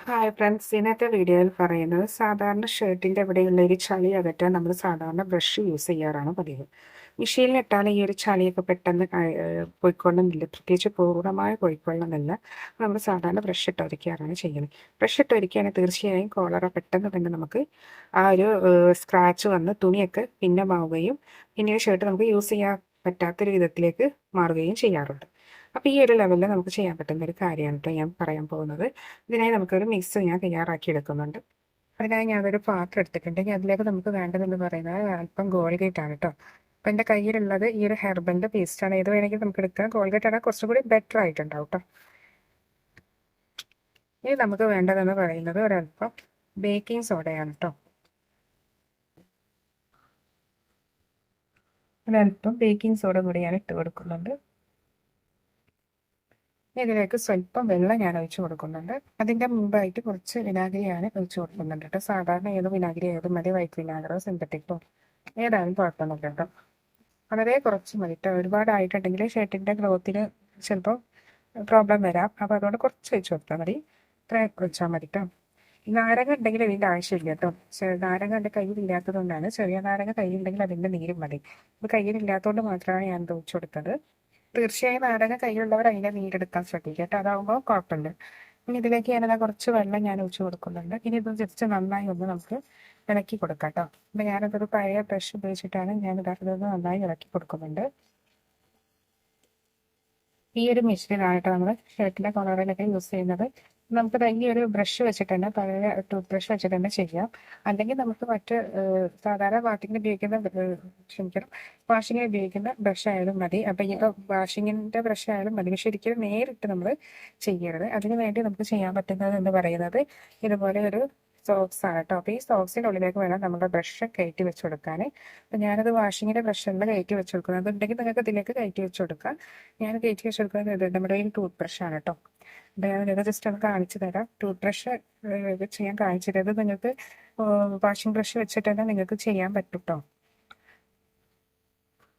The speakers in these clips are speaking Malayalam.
ഹായ് ഫ്രണ്ട്സ്, ഇന്നത്തെ വീഡിയോയിൽ പറയുന്നത് സാധാരണ ഷർട്ടിൻ്റെ ഇവിടെയുള്ള ഒരു ചളി അകറ്റാൻ നമ്മൾ സാധാരണ ബ്രഷ് യൂസ് ചെയ്യാറാണ് പതിവ്. മെഷീനിലിട്ടാൽ ഈ ഒരു ചളിയൊക്കെ പെട്ടെന്ന് പോയിക്കൊള്ളുന്നില്ല, പ്രത്യേകിച്ച് പൂർണ്ണമായി പോയിക്കൊള്ളുന്നില്ല. നമ്മൾ സാധാരണ ബ്രഷ് ഇട്ട് ഒരയ്ക്കാറാണ് ചെയ്യുന്നത്. ബ്രഷ് ഇട്ട് ഒരയ്ക്കുകയാണെങ്കിൽ തീർച്ചയായും കോളറ പെട്ടെന്ന് തന്നെ നമുക്ക് ആ ഒരു സ്ക്രാച്ച് വന്ന് തുണിയൊക്കെ ഭിന്നമാവുകയും പിന്നീട് ഷർട്ട് നമുക്ക് യൂസ് ചെയ്യാൻ പറ്റാത്തൊരു വിധത്തിലേക്ക് മാറുകയും ചെയ്യാറുണ്ട്. അപ്പോൾ ഈ ഒരു ലെവലിൽ നമുക്ക് ചെയ്യാൻ പറ്റുന്ന ഒരു കാര്യമാണ് കേട്ടോ ഞാൻ പറയാൻ പോകുന്നത്. ഇതിനായി നമുക്കൊരു മിക്സ് ഞാൻ തയ്യാറാക്കി എടുക്കുന്നുണ്ട്. അതിനായി ഞാനൊരു പാത്രം എടുത്തിട്ടുണ്ടെങ്കിൽ അതിലേക്ക് നമുക്ക് വേണ്ടതെന്ന് പറയുന്നത് അല്പം ഗോൾഗേറ്റ് ആണ് കേട്ടോ. അപ്പം എൻ്റെ കയ്യിലുള്ളത് ഈ ഒരു ഹെർബലിൻ്റെ പേസ്റ്റാണ്. ഏത് വേണമെങ്കിൽ നമുക്ക് എടുക്കാം. ഗോൾഗേറ്റ് ആണ് കുറച്ചും കൂടി ബെറ്റർ ആയിട്ടുണ്ടാവും കേട്ടോ. ഇനി നമുക്ക് വേണ്ടതെന്ന് പറയുന്നത് ഒരല്പം ബേക്കിംഗ് സോഡയാണ് കേട്ടോ. ഒരല്പം ബേക്കിംഗ് സോഡ കൂടി ഞാൻ ഇട്ട് കൊടുക്കുന്നുണ്ട്. ഇതിലേക്ക് സ്വല്പം വെള്ളം ഞാൻ ഒഴിച്ചു കൊടുക്കുന്നുണ്ട്. അതിൻ്റെ മുമ്പായിട്ട് കുറച്ച് വിനാഗിരിയാണ് ഒഴിച്ചു കൊടുക്കുന്നുണ്ട് കേട്ടോ. സാധാരണ ഏത് വിനാഗിരി ആയാലും മതി, വൈറ്റ് വിനാഗറോ സിന്തറ്റിക്കോ ഏതായാലും കുഴപ്പമൊന്നുമില്ല കേട്ടോ. വളരെ കുറച്ച് മതി കേട്ടോ. ഒരുപാടായിട്ടുണ്ടെങ്കിൽ ഷർട്ടിൻ്റെ ക്ലോത്തിന് ചിലപ്പോൾ പ്രോബ്ലം വരാം. അപ്പോൾ അതുകൊണ്ട് കുറച്ച് ഒഴിച്ചു കൊടുത്താൽ മതി. ഇത്ര ഒഴിച്ചാൽ മതി കേട്ടോ. നാരങ്ങ ഉണ്ടെങ്കിൽ ഇതിൻ്റെ ആവശ്യമില്ല കേട്ടോ. നാരങ്ങ എൻ്റെ കയ്യിലില്ലാത്തത് കൊണ്ടാണ്. ചെറിയ നാരങ്ങ കയ്യിലുണ്ടെങ്കിൽ അതിൻ്റെ നീരും മതി. ഇപ്പോൾ കയ്യിലില്ലാത്തതുകൊണ്ട് മാത്രമാണ് ഞാൻ ഇത് ഒഴിച്ചു കൊടുത്തത്. തീർച്ചയായും നാരങ്ങ കയ്യിലുള്ളവർ അതിൻ്റെ നീരെടുക്കാൻ ശ്രദ്ധിക്കുക കേട്ടോ. അതാകുമ്പോൾ കുഴപ്പമില്ല. ഇനി ഇതിലേക്ക് ഞാനതാ കുറച്ച് വെള്ളം ഞാൻ ഒഴിച്ച് കൊടുക്കുന്നുണ്ട്. ഇനി ഇത് ജസ്റ്റ് നന്നായി ഒന്ന് നമുക്ക് ഇളക്കി കൊടുക്കാം കേട്ടോ. അപ്പം ഞാനതൊരു പഴയ ബ്രഷ് ഉപയോഗിച്ചിട്ടാണ് ഞാൻ ഇതാക്കുന്നത്. നന്നായി ഇളക്കി കൊടുക്കുന്നുണ്ട്. ഈ ഒരു മിശ്രിതമാണ് കേട്ടോ നമ്മൾ ഷർട്ടിൻ്റെ കളറിലൊക്കെ യൂസ് ചെയ്യുന്നത്. നമുക്ക് ഈ ഒരു ബ്രഷ് വെച്ചിട്ട് തന്നെ, പഴയ ടൂത്ത് ബ്രഷ് വെച്ചിട്ട് തന്നെ ചെയ്യാം. അല്ലെങ്കിൽ നമുക്ക് മറ്റ് സാധാരണ വാഷിങ്ങിന് ഉപയോഗിക്കുന്ന ക്ഷമിക്കണം വാഷിങ്ങിന് ഉപയോഗിക്കുന്ന ബ്രഷ് ആയാലും മതി. അപ്പം ഇപ്പോൾ വാഷിങ്ങിൻ്റെ ബ്രഷ് ആയാലും മതി. പക്ഷെ ഒരിക്കലും നേരിട്ട് നമ്മൾ ചെയ്യരുത്. അതിന് വേണ്ടി നമുക്ക് ചെയ്യാൻ പറ്റുന്നത് എന്ന് പറയുന്നത് ഇതുപോലെ ഒരു സോക്സ് ആണ് കേട്ടോ. അപ്പോൾ ഈ സോക്സിൻ്റെ ഉള്ളിലേക്ക് വേണം നമ്മുടെ ബ്രഷ് കയറ്റി വെച്ച് കൊടുക്കാൻ. അപ്പം ഞാനത് വാഷിങ്ങിൻ്റെ ബ്രഷല്ല കയറ്റി വെച്ച് കൊടുക്കുന്നത്. അതുണ്ടെങ്കിൽ നിങ്ങൾക്ക് ഇതിലേക്ക് കയറ്റി വെച്ച് കൊടുക്കാം. ഞാൻ കയറ്റി വെച്ച് കൊടുക്കുന്നത് നമ്മുടെ ഈ ടൂത്ത് ബ്രഷാണ് കേട്ടോ. അപ്പം ഞാനിത് ജസ്റ്റ് ഒന്ന് കാണിച്ചു തരാം. ടൂത്ത് ബ്രഷ് വെച്ച് ഞാൻ കാണിച്ചു തരാം. ഇത് നിങ്ങൾക്ക് വാഷിംഗ് ബ്രഷ് വെച്ചിട്ട് തന്നെ നിങ്ങൾക്ക് ചെയ്യാൻ പറ്റും കേട്ടോ.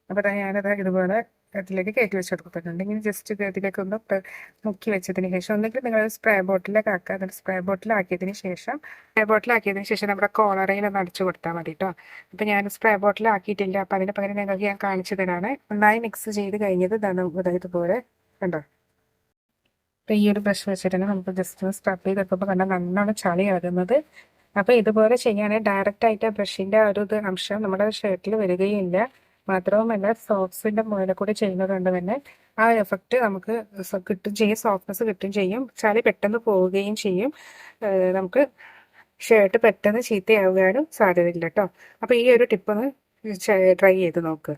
അപ്പോൾ ഞാനത് ഇതുപോലെ അതിലേക്ക് കയറ്റി വെച്ച് കൊടുക്കുന്നുണ്ട്. ഇങ്ങനെ ജസ്റ്റ് ഇതിലേക്ക് ഒന്ന് മുക്കി വെച്ചതിന് ശേഷം ഒന്നെങ്കിൽ നിങ്ങൾ സ്പ്രേ ബോട്ടിലേക്ക് ആക്കുക. എന്നിട്ട് സ്പ്രേ ബോട്ടിലാക്കിയതിന് ശേഷം നമ്മുടെ കോളറയിൽ ഒന്ന് അടിച്ചു കൊടുത്താൽ മതി കേട്ടോ. അപ്പം ഞാൻ സ്പ്രേ ബോട്ടിലാക്കിയിട്ടില്ല. അപ്പം അതിന് പകരം നിങ്ങൾക്ക് ഞാൻ കാണിച്ചു തരാണ്. നന്നായി മിക്സ് ചെയ്ത് കഴിഞ്ഞത് ഇതുപോലെ കണ്ടോ. അപ്പം ഈ ഒരു ബ്രഷ് വെച്ചിട്ട് തന്നെ നമുക്ക് ജസ്റ്റ് സ്ക്രബ് ചെയ്തെടുക്കുമ്പോൾ കണ്ടാൽ നല്ലോണം ചളി ഇറങ്ങുന്നത്. അപ്പോൾ ഇതുപോലെ ചെയ്യുകയാണെങ്കിൽ ഡയറക്റ്റായിട്ട് ബ്രഷിൻ്റെ ഒരു അംശം നമ്മുടെ ഷർട്ടിൽ വരികയില്ല. മാത്രവുമല്ല സോക്സിൻ്റെ മുകളിൽ കൂടി ചെയ്യുന്നത് കൊണ്ട് തന്നെ ആ എഫക്റ്റ് നമുക്ക് കിട്ടും ചെയ്യും, സോഫ്റ്റ്നെസ് കിട്ടും ചെയ്യും. ചളി പെട്ടെന്ന് പോവുകയും ചെയ്യും. നമുക്ക് ഷർട്ട് പെട്ടെന്ന് ചീത്തയാവുകയാണ് സാധ്യതയില്ല കേട്ടോ. അപ്പോൾ ഈ ഒരു ടിപ്പ് ഒന്ന് ട്രൈ ചെയ്ത് നോക്കുക.